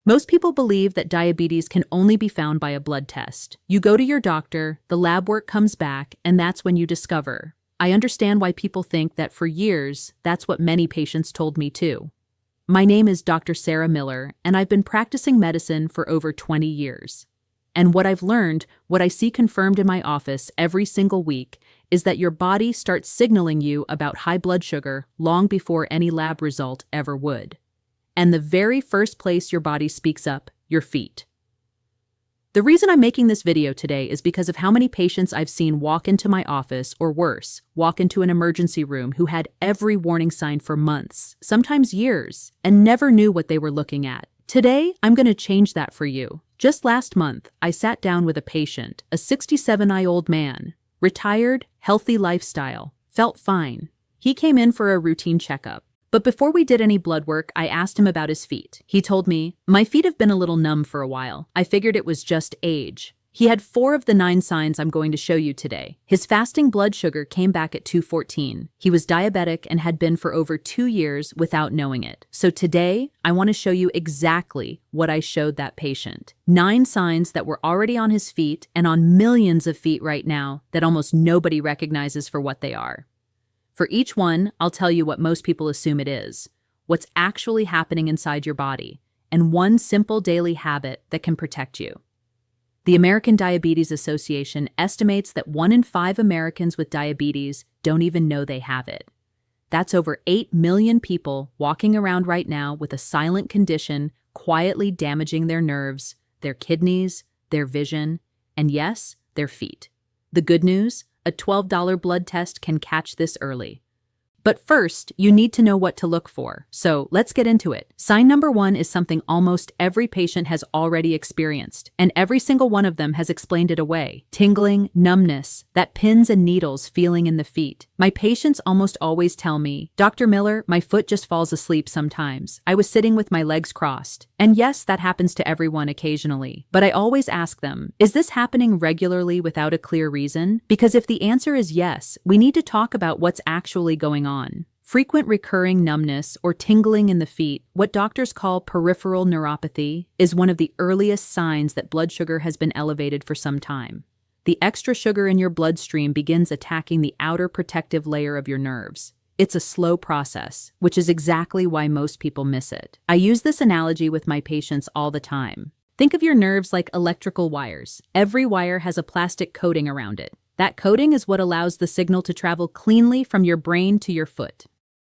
Most people believe that diabetes can only be found by a blood test. You go to your doctor, the lab work comes back, and that's when you discover. I understand why people think that for years, that's what many patients told me too. My name is Dr. Sarah Miller, and I've been practicing medicine for over 20 years. And what I've learned, what I see confirmed in my office every single week, is that your body starts signaling you about high blood sugar long before any lab result ever would. And the very first place your body speaks up, your feet. The reason I'm making this video today is because of how many patients I've seen walk into my office, or worse, walk into an emergency room who had every warning sign for months, sometimes years, and never knew what they were looking at. Today, I'm going to change that for you. Just last month, I sat down with a patient, a 67-year-old man, retired, healthy lifestyle, felt fine. He came in for a routine checkup. But before we did any blood work, I asked him about his feet. He told me, "My feet have been a little numb for a while. I figured it was just age." He had 4 of the 9 signs I'm going to show you today. His fasting blood sugar came back at 214. He was diabetic and had been for over 2 years without knowing it. So today, I want to show you exactly what I showed that patient. 9 signs that were already on his feet and on millions of feet right now that almost nobody recognizes for what they are. For each one, I'll tell you what most people assume it is, what's actually happening inside your body, and one simple daily habit that can protect you. The American Diabetes Association estimates that 1 in 5 Americans with diabetes don't even know they have it. That's over 8 million people walking around right now with a silent condition quietly damaging their nerves, their kidneys, their vision, and yes, their feet. The good news? A $12 blood test can catch this early. But first, you need to know what to look for. So let's get into it. Sign number 1 is something almost every patient has already experienced, and every single one of them has explained it away. Tingling, numbness, that pins and needles feeling in the feet. My patients almost always tell me, "Dr. Miller, my foot just falls asleep sometimes. I was sitting with my legs crossed." And yes, that happens to everyone occasionally. But I always ask them, is this happening regularly without a clear reason? Because if the answer is yes, we need to talk about what's actually going on. Frequent recurring numbness or tingling in the feet, what doctors call peripheral neuropathy, is one of the earliest signs that blood sugar has been elevated for some time. The extra sugar in your bloodstream begins attacking the outer protective layer of your nerves. It's a slow process, which is exactly why most people miss it. I use this analogy with my patients all the time. Think of your nerves like electrical wires. Every wire has a plastic coating around it. That coating is what allows the signal to travel cleanly from your brain to your foot.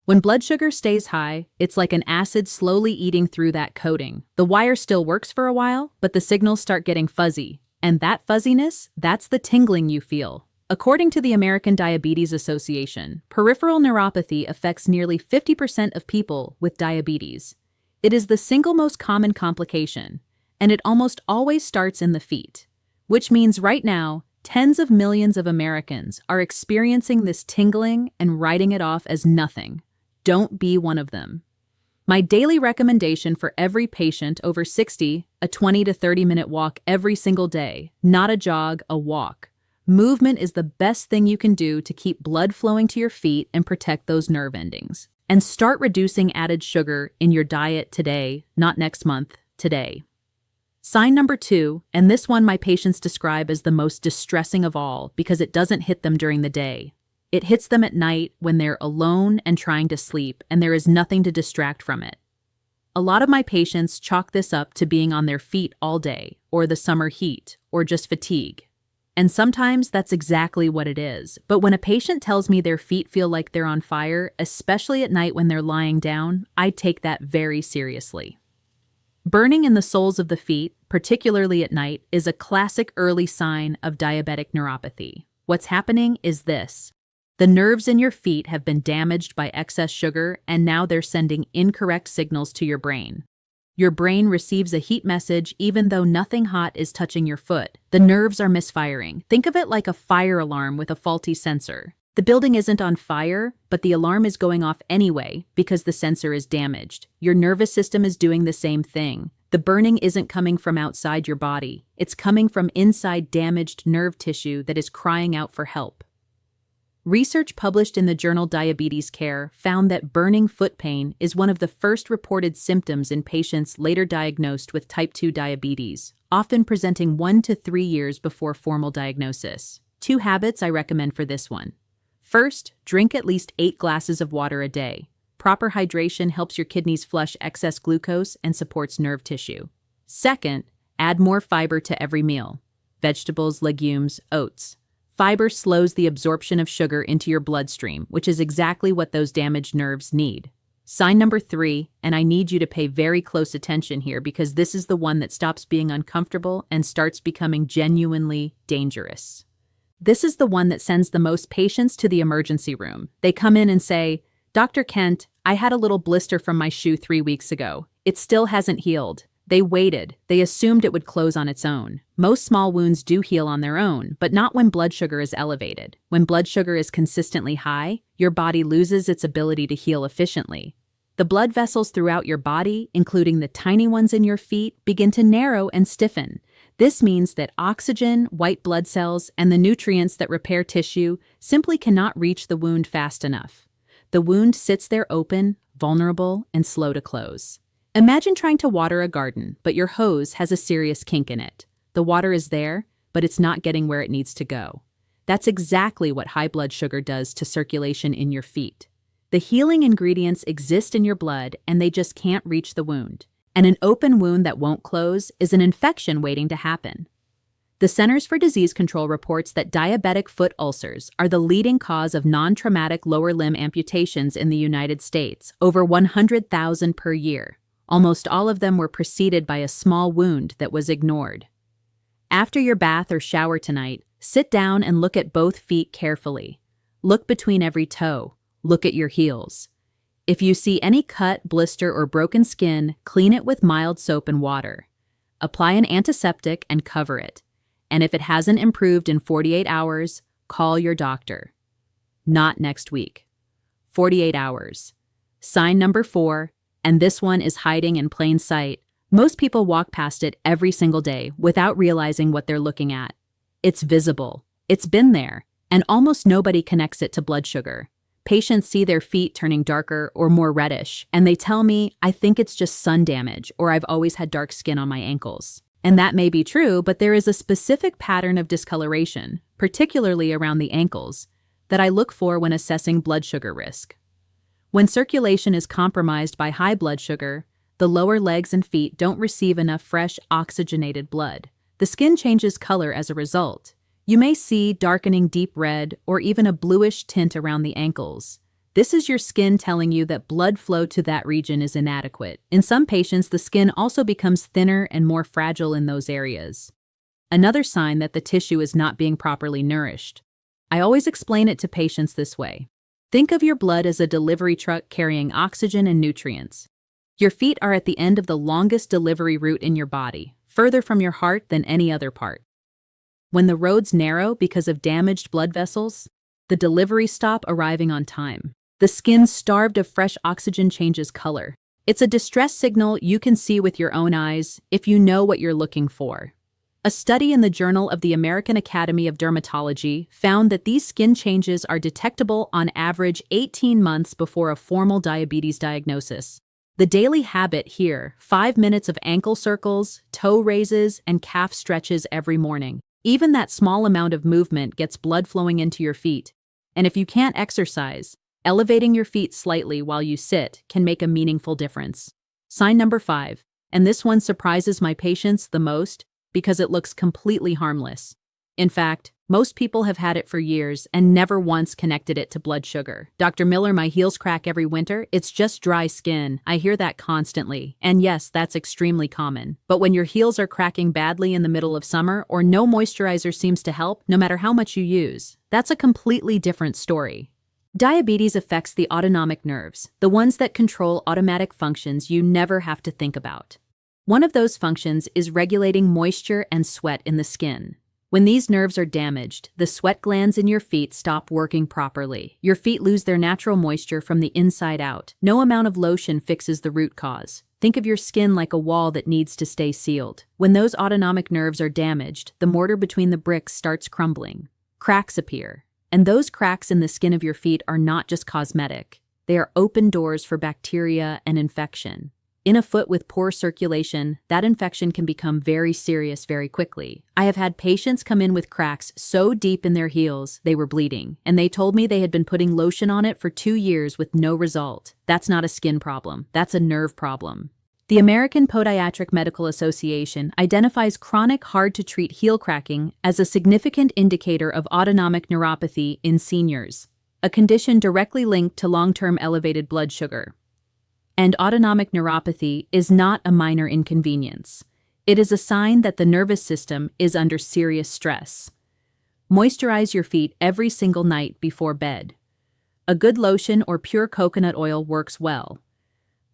When blood sugar stays high, it's like an acid slowly eating through that coating. The wire still works for a while, but the signals start getting fuzzy. And that fuzziness, that's the tingling you feel. According to the American Diabetes Association, peripheral neuropathy affects nearly 50% of people with diabetes. It is the single most common complication, and it almost always starts in the feet, which means right now, tens of millions of Americans are experiencing this tingling and writing it off as nothing. Don't be one of them. My daily recommendation for every patient over 60, a 20 to 30-minute walk every single day, not a jog, a walk. Movement is the best thing you can do to keep blood flowing to your feet and protect those nerve endings. And start reducing added sugar in your diet today, not next month, today. Sign number 2, and this one my patients describe as the most distressing of all because it doesn't hit them during the day. It hits them at night when they're alone and trying to sleep, and there is nothing to distract from it. A lot of my patients chalk this up to being on their feet all day, or the summer heat, or just fatigue. And sometimes that's exactly what it is. But when a patient tells me their feet feel like they're on fire, especially at night when they're lying down, I take that very seriously. Burning in the soles of the feet, particularly at night, is a classic early sign of diabetic neuropathy. What's happening is this. The nerves in your feet have been damaged by excess sugar, and now they're sending incorrect signals to your brain. Your brain receives a heat message even though nothing hot is touching your foot. The nerves are misfiring. Think of it like a fire alarm with a faulty sensor. The building isn't on fire, but the alarm is going off anyway because the sensor is damaged. Your nervous system is doing the same thing. The burning isn't coming from outside your body. It's coming from inside damaged nerve tissue that is crying out for help. Research published in the journal Diabetes Care found that burning foot pain is one of the first reported symptoms in patients later diagnosed with type 2 diabetes, often presenting 1 to 3 years before formal diagnosis. 2 habits I recommend for this one. First, drink at least 8 glasses of water a day. Proper hydration helps your kidneys flush excess glucose and supports nerve tissue. Second, add more fiber to every meal. Vegetables, legumes, oats. Fiber slows the absorption of sugar into your bloodstream, which is exactly what those damaged nerves need. Sign number 3, and I need you to pay very close attention here because this is the one that stops being uncomfortable and starts becoming genuinely dangerous. This is the one that sends the most patients to the emergency room. They come in and say, "Dr. Kent, I had a little blister from my shoe 3 weeks ago. It still hasn't healed." They waited. They assumed it would close on its own. Most small wounds do heal on their own, but not when blood sugar is elevated. When blood sugar is consistently high, your body loses its ability to heal efficiently. The blood vessels throughout your body, including the tiny ones in your feet, begin to narrow and stiffen. This means that oxygen, white blood cells, and the nutrients that repair tissue simply cannot reach the wound fast enough. The wound sits there open, vulnerable, and slow to close. Imagine trying to water a garden, but your hose has a serious kink in it. The water is there, but it's not getting where it needs to go. That's exactly what high blood sugar does to circulation in your feet. The healing ingredients exist in your blood, and they just can't reach the wound. And an open wound that won't close is an infection waiting to happen. The Centers for Disease Control reports that diabetic foot ulcers are the leading cause of non-traumatic lower limb amputations in the United States, over 100,000 per year. Almost all of them were preceded by a small wound that was ignored. After your bath or shower tonight, sit down and look at both feet carefully. Look between every toe. Look at your heels. If you see any cut, blister, or broken skin, clean it with mild soap and water. Apply an antiseptic and cover it. And if it hasn't improved in 48 hours, call your doctor. Not next week. 48 hours. Sign number 4. And this one is hiding in plain sight. Most people walk past it every single day without realizing what they're looking at. It's visible. It's been there, and almost nobody connects it to blood sugar. Patients see their feet turning darker or more reddish, and they tell me, "I think it's just sun damage," or "I've always had dark skin on my ankles." And that may be true, but there is a specific pattern of discoloration, particularly around the ankles, that I look for when assessing blood sugar risk. When circulation is compromised by high blood sugar, the lower legs and feet don't receive enough fresh, oxygenated blood. The skin changes color as a result. You may see darkening deep red or even a bluish tint around the ankles. This is your skin telling you that blood flow to that region is inadequate. In some patients, the skin also becomes thinner and more fragile in those areas. Another sign that the tissue is not being properly nourished. I always explain it to patients this way. Think of your blood as a delivery truck carrying oxygen and nutrients. Your feet are at the end of the longest delivery route in your body, further from your heart than any other part. When the roads narrow because of damaged blood vessels, the delivery stop arriving on time. The skin starved of fresh oxygen changes color. It's a distress signal you can see with your own eyes if you know what you're looking for. A study in the Journal of the American Academy of Dermatology found that these skin changes are detectable on average 18 months before a formal diabetes diagnosis. The daily habit here, 5 minutes of ankle circles, toe raises, and calf stretches every morning. Even that small amount of movement gets blood flowing into your feet. And if you can't exercise, elevating your feet slightly while you sit can make a meaningful difference. Sign number 5, and this one surprises my patients the most because it looks completely harmless. In fact, most people have had it for years and never once connected it to blood sugar. "Dr. Miller, my heels crack every winter. It's just dry skin." I hear that constantly. And yes, that's extremely common. But when your heels are cracking badly in the middle of summer or no moisturizer seems to help, no matter how much you use, that's a completely different story. Diabetes affects the autonomic nerves, the ones that control automatic functions you never have to think about. One of those functions is regulating moisture and sweat in the skin. When these nerves are damaged, the sweat glands in your feet stop working properly. Your feet lose their natural moisture from the inside out. No amount of lotion fixes the root cause. Think of your skin like a wall that needs to stay sealed. When those autonomic nerves are damaged, the mortar between the bricks starts crumbling. Cracks appear. And those cracks in the skin of your feet are not just cosmetic. They are open doors for bacteria and infection. In a foot with poor circulation, that infection can become very serious very quickly. I have had patients come in with cracks so deep in their heels they were bleeding, and they told me they had been putting lotion on it for 2 years with no result. That's not a skin problem, that's a nerve problem. The American Podiatric Medical Association identifies chronic hard-to-treat heel cracking as a significant indicator of autonomic neuropathy in seniors, a condition directly linked to long-term elevated blood sugar. And autonomic neuropathy is not a minor inconvenience. It is a sign that the nervous system is under serious stress. Moisturize your feet every single night before bed. A good lotion or pure coconut oil works well.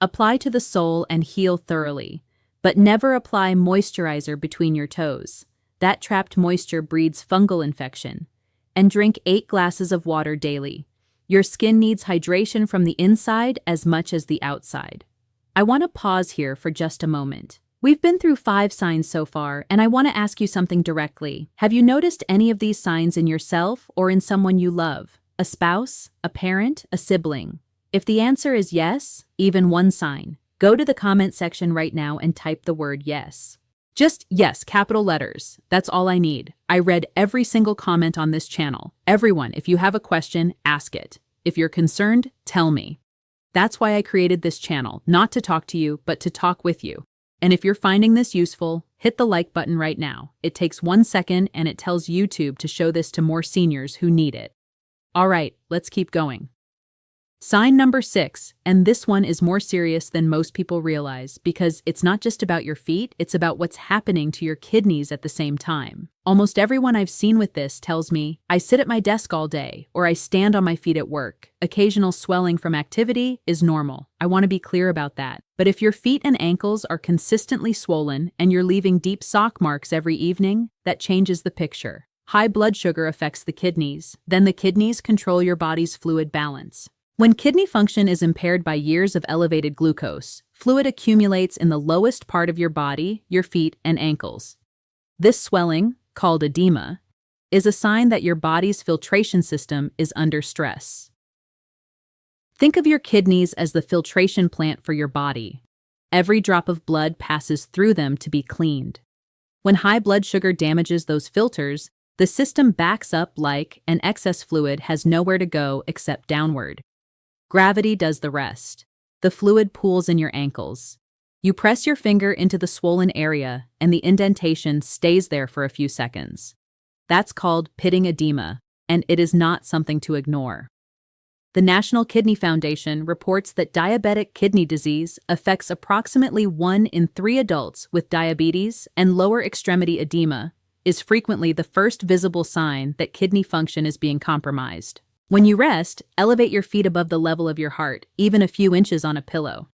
Apply to the sole and heel thoroughly, but never apply moisturizer between your toes. That trapped moisture breeds fungal infection. And drink 8 glasses of water daily. Your skin needs hydration from the inside as much as the outside. I want to pause here for just a moment. We've been through 5 signs so far, and I want to ask you something directly. Have you noticed any of these signs in yourself or in someone you love? A spouse, a parent, a sibling? If the answer is yes, even one sign, go to the comment section right now and type the word yes. Just yes, capital letters. That's all I need. I read every single comment on this channel. Everyone, if you have a question, ask it. If you're concerned, tell me. That's why I created this channel, not to talk to you, but to talk with you. And if you're finding this useful, hit the like button right now. It takes 1 second and it tells YouTube to show this to more seniors who need it. All right, let's keep going. Sign number 6, and this one is more serious than most people realize because it's not just about your feet, it's about what's happening to your kidneys at the same time. Almost everyone I've seen with this tells me, I sit at my desk all day, or I stand on my feet at work. Occasional swelling from activity is normal. I want to be clear about that. But if your feet and ankles are consistently swollen and you're leaving deep sock marks every evening, that changes the picture. High blood sugar affects the kidneys. Then the kidneys control your body's fluid balance. When kidney function is impaired by years of elevated glucose, fluid accumulates in the lowest part of your body, your feet and ankles. This swelling, called edema, is a sign that your body's filtration system is under stress. Think of your kidneys as the filtration plant for your body. Every drop of blood passes through them to be cleaned. When high blood sugar damages those filters, the system backs up like an excess fluid has nowhere to go except downward. Gravity does the rest. The fluid pools in your ankles. You press your finger into the swollen area, and the indentation stays there for a few seconds. That's called pitting edema, and it is not something to ignore. The National Kidney Foundation reports that diabetic kidney disease affects approximately 1 in 3 adults with diabetes, and lower extremity edema is frequently the first visible sign that kidney function is being compromised. When you rest, elevate your feet above the level of your heart, even a few inches on a pillow.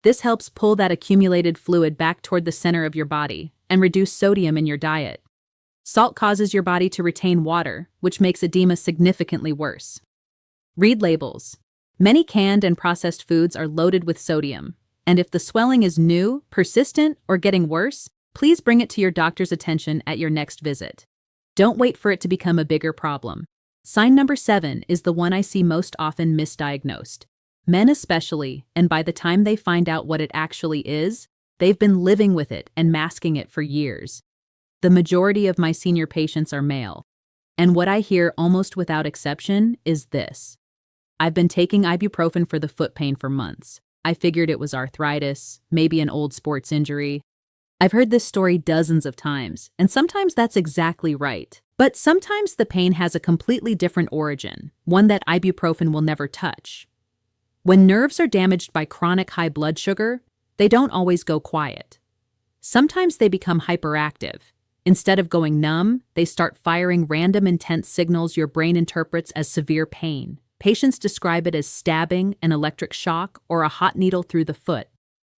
This helps pull that accumulated fluid back toward the center of your body and reduce sodium in your diet. Salt causes your body to retain water, which makes edema significantly worse. Read labels. Many canned and processed foods are loaded with sodium, and if the swelling is new, persistent, or getting worse, please bring it to your doctor's attention at your next visit. Don't wait for it to become a bigger problem. Sign number 7 is the one I see most often misdiagnosed. Men especially, and by the time they find out what it actually is, they've been living with it and masking it for years. The majority of my senior patients are male, and what I hear almost without exception is this. I've been taking ibuprofen for the foot pain for months. I figured it was arthritis, maybe an old sports injury. I've heard this story dozens of times, and sometimes that's exactly right. But sometimes the pain has a completely different origin, one that ibuprofen will never touch. When nerves are damaged by chronic high blood sugar, they don't always go quiet. Sometimes they become hyperactive. Instead of going numb, they start firing random intense signals your brain interprets as severe pain. Patients describe it as stabbing, an electric shock, or a hot needle through the foot.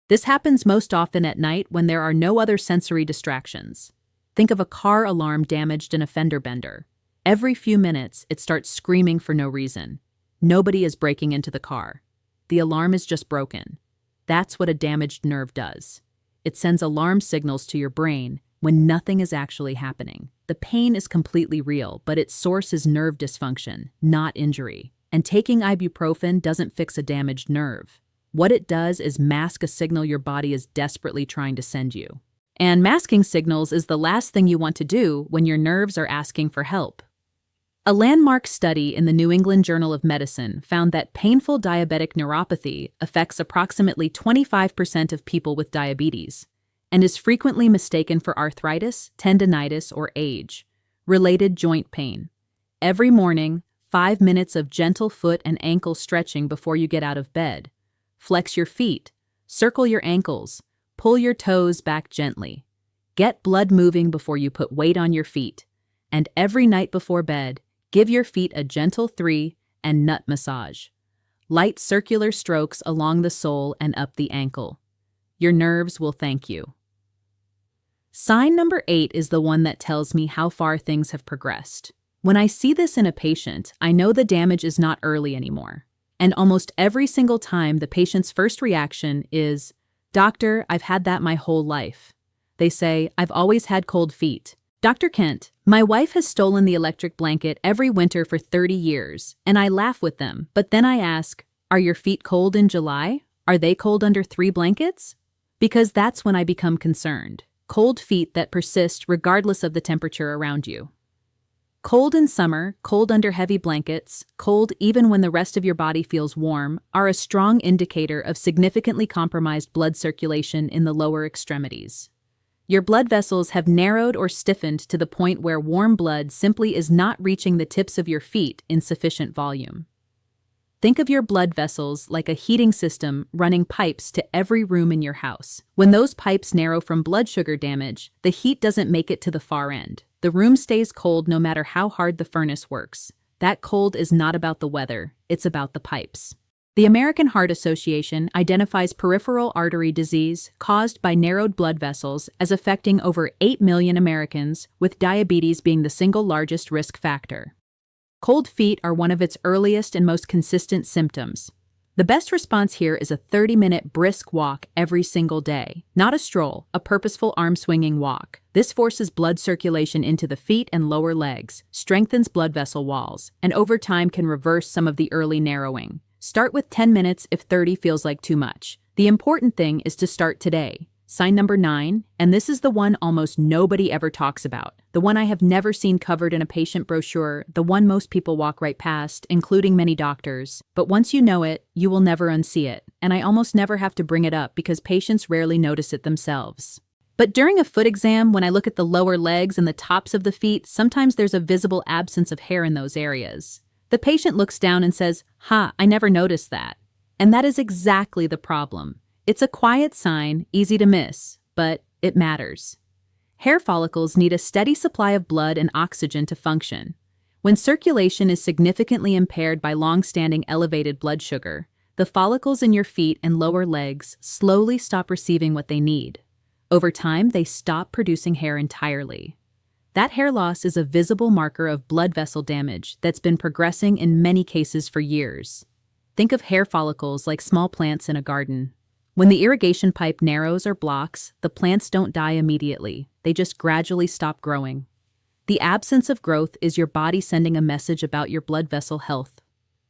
This happens most often at night when there are no other sensory distractions. Think of a car alarm damaged in a fender bender. Every few minutes, it starts screaming for no reason. Nobody is breaking into the car. The alarm is just broken. That's what a damaged nerve does. It sends alarm signals to your brain when nothing is actually happening. The pain is completely real, but its source is nerve dysfunction, not injury. And taking ibuprofen doesn't fix a damaged nerve. What it does is mask a signal your body is desperately trying to send you. And masking signals is the last thing you want to do when your nerves are asking for help. A landmark study in the New England Journal of Medicine found that painful diabetic neuropathy affects approximately 25% of people with diabetes and is frequently mistaken for arthritis, tendinitis, or age-related joint pain. Every morning, 5 minutes of gentle foot and ankle stretching before you get out of bed. Flex your feet, circle your ankles, pull your toes back gently. Get blood moving before you put weight on your feet. And every night before bed, give your feet a gentle 3 and nut massage. Light circular strokes along the sole and up the ankle. Your nerves will thank you. Sign number 8 is the one that tells me how far things have progressed. When I see this in a patient, I know the damage is not early anymore. And almost every single time, the patient's first reaction is, "Doctor, I've had that my whole life." They say, "I've always had cold feet. Dr. Kent, my wife has stolen the electric blanket every winter for 30 years, and I laugh with them. But then I ask, are your feet cold in July? Are they cold under 3 blankets?" Because that's when I become concerned. Cold feet that persist regardless of the temperature around you. Cold in summer, cold under heavy blankets, cold even when the rest of your body feels warm, are a strong indicator of significantly compromised blood circulation in the lower extremities. Your blood vessels have narrowed or stiffened to the point where warm blood simply is not reaching the tips of your feet in sufficient volume. Think of your blood vessels like a heating system running pipes to every room in your house. When those pipes narrow from blood sugar damage, the heat doesn't make it to the far end. The room stays cold no matter how hard the furnace works. That cold is not about the weather, it's about the pipes. The American Heart Association identifies peripheral artery disease caused by narrowed blood vessels as affecting over 8 million Americans, with diabetes being the single largest risk factor. Cold feet are one of its earliest and most consistent symptoms. The best response here is a 30-minute brisk walk every single day. Not a stroll, a purposeful arm-swinging walk. This forces blood circulation into the feet and lower legs, strengthens blood vessel walls, and over time can reverse some of the early narrowing. Start with 10 minutes if 30 feels like too much. The important thing is to start today. Sign number 9, and this is the one almost nobody ever talks about. The one I have never seen covered in a patient brochure, the one most people walk right past, including many doctors. But once you know it, you will never unsee it. And I almost never have to bring it up because patients rarely notice it themselves. But during a foot exam, when I look at the lower legs and the tops of the feet, sometimes there's a visible absence of hair in those areas. The patient looks down and says, I never noticed that." And that is exactly the problem. It's a quiet sign, easy to miss, but it matters. Hair follicles need a steady supply of blood and oxygen to function. When circulation is significantly impaired by long-standing elevated blood sugar, the follicles in your feet and lower legs slowly stop receiving what they need. Over time, they stop producing hair entirely. That hair loss is a visible marker of blood vessel damage that's been progressing in many cases for years. Think of hair follicles like small plants in a garden. When the irrigation pipe narrows or blocks, the plants don't die immediately. They just gradually stop growing. The absence of growth is your body sending a message about your blood vessel health.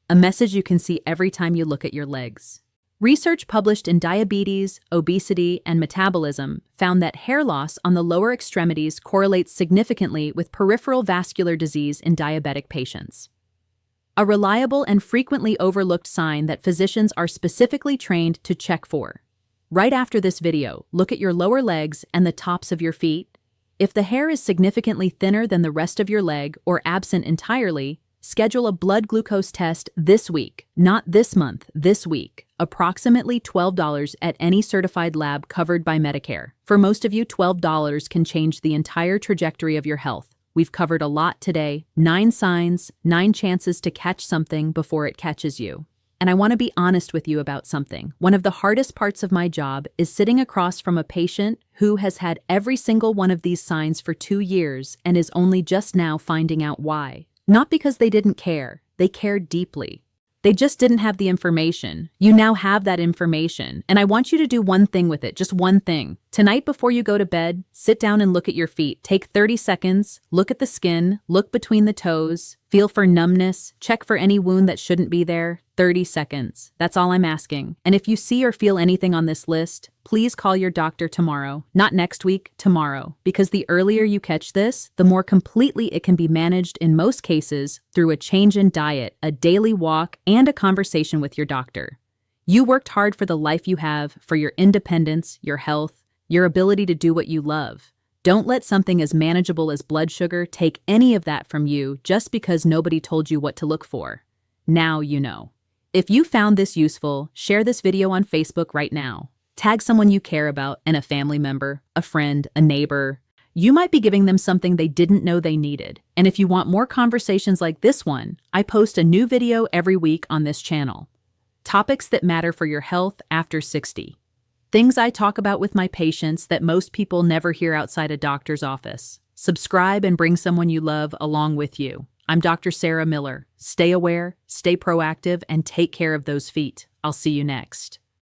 A message you can see every time you look at your legs. Research published in Diabetes, Obesity, and Metabolism found that hair loss on the lower extremities correlates significantly with peripheral vascular disease in diabetic patients. A reliable and frequently overlooked sign that physicians are specifically trained to check for. Right after this video, look at your lower legs and the tops of your feet. If the hair is significantly thinner than the rest of your leg or absent entirely, schedule a blood glucose test this week, not this month, this week. Approximately $12 at any certified lab covered by Medicare. For most of you, $12 can change the entire trajectory of your health. We've covered a lot today. 9 signs, 9 chances to catch something before it catches you. And I want to be honest with you about something. One of the hardest parts of my job is sitting across from a patient who has had every single one of these signs for 2 years and is only just now finding out why. Not because they didn't care. They cared deeply. They just didn't have the information. You now have that information, and I want you to do one thing with it, just one thing. Tonight before you go to bed, sit down and look at your feet. Take 30 seconds, look at the skin, look between the toes, feel for numbness, check for any wound that shouldn't be there. 30 seconds. That's all I'm asking. And if you see or feel anything on this list, please call your doctor tomorrow. Not next week, tomorrow. Because the earlier you catch this, the more completely it can be managed in most cases through a change in diet, a daily walk, and a conversation with your doctor. You worked hard for the life you have, for your independence, your health, your ability to do what you love. Don't let something as manageable as blood sugar take any of that from you just because nobody told you what to look for. Now you know. If you found this useful, share this video on Facebook right now. Tag someone you care about and a family member, a friend, a neighbor. You might be giving them something they didn't know they needed. And if you want more conversations like this one, I post a new video every week on this channel. Topics that matter for your health after 60. Things I talk about with my patients that most people never hear outside a doctor's office. Subscribe and bring someone you love along with you. I'm Dr. Sarah Miller. Stay aware, stay proactive, and take care of those feet. I'll see you next.